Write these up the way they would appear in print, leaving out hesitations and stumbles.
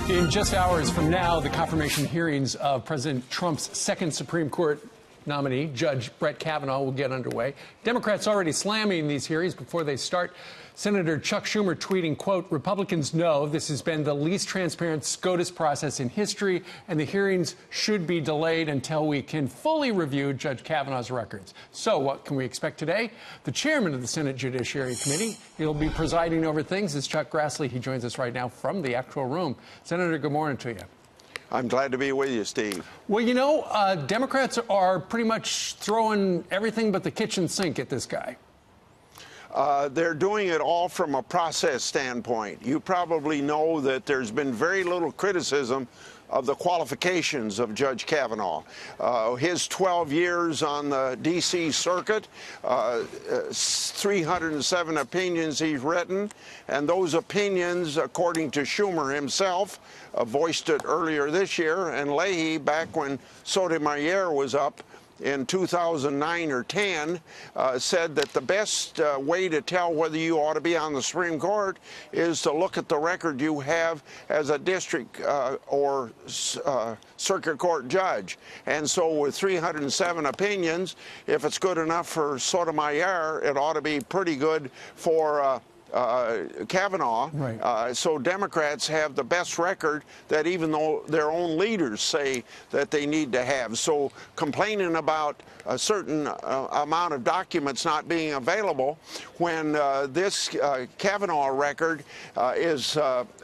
In just hours from now, the confirmation hearings of President Trump's second Supreme Court nominee, Judge Brett Kavanaugh, will get underway. Democrats already slamming these hearings before they start. Senator Chuck Schumer tweeting, quote, "Republicans know this has been the least transparent SCOTUS process in history, and the hearings should be delayed until we can fully review Judge Kavanaugh's records." So what can we expect today? The chairman of the Senate Judiciary Committee, he'll be presiding over things, is Chuck Grassley. He joins us right now from the actual room. Senator, good morning to you. I'm glad to be with you, Steve. Well, you know, Democrats are pretty much throwing everything but the kitchen sink at this guy. They're doing it all from a process standpoint. You probably know that there's been very little criticism of the qualifications of Judge Kavanaugh. His 12 years on the D.C. circuit, 307 opinions he's written, and those opinions, according to Schumer himself, voiced it earlier this year, and Leahy, back when Sotomayor was up in 2009 or 10, said that the best way to tell whether you ought to be on the Supreme Court is to look at the record you have as a district or circuit court judge. And so with 307 opinions, if it's good enough for Sotomayor, it ought to be pretty good for Kavanaugh. Right. So Democrats have the best record that even though their own leaders say that they need to have. So complaining about a certain amount of documents not being available when this Kavanaugh record is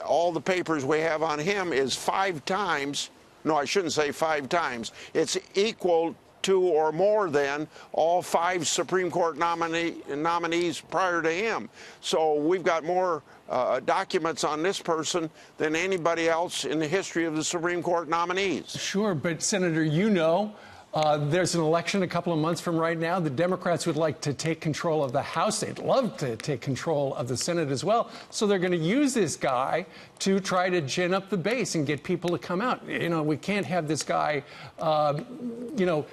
all the papers we have on him is 5 times. No, I shouldn't say 5 times. It's equal to or more than all 5 Supreme Court nominees prior to him. So we've got more documents on this person than anybody else in the history of the Supreme Court nominees. Sure, but Senator, you know, there's an election a couple of months from right now. The Democrats would like to take control of the House. They'd love to take control of the Senate as well. So they're going to use this guy to try to gin up the base and get people to come out. You know, we can't have this guy, you know,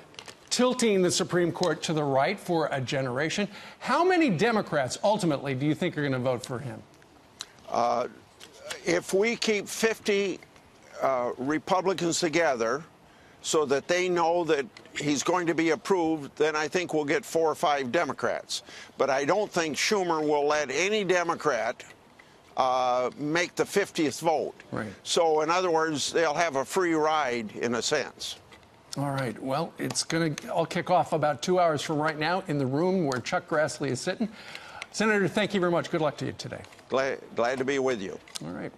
tilting the Supreme Court to the right for a generation. How many Democrats ultimately do you think are going to vote for him? If we keep 50 Republicans together so that they know that he's going to be approved, then I think we'll get 4 or 5 Democrats. But I don't think Schumer will let any Democrat make the 50th vote. Right. So in other words, they'll have a free ride in a sense. All right. Well, it's going to all kick off about 2 hours from right now in the room where Chuck Grassley is sitting. Senator, thank you very much. Good luck to you today. Glad to be with you. All right.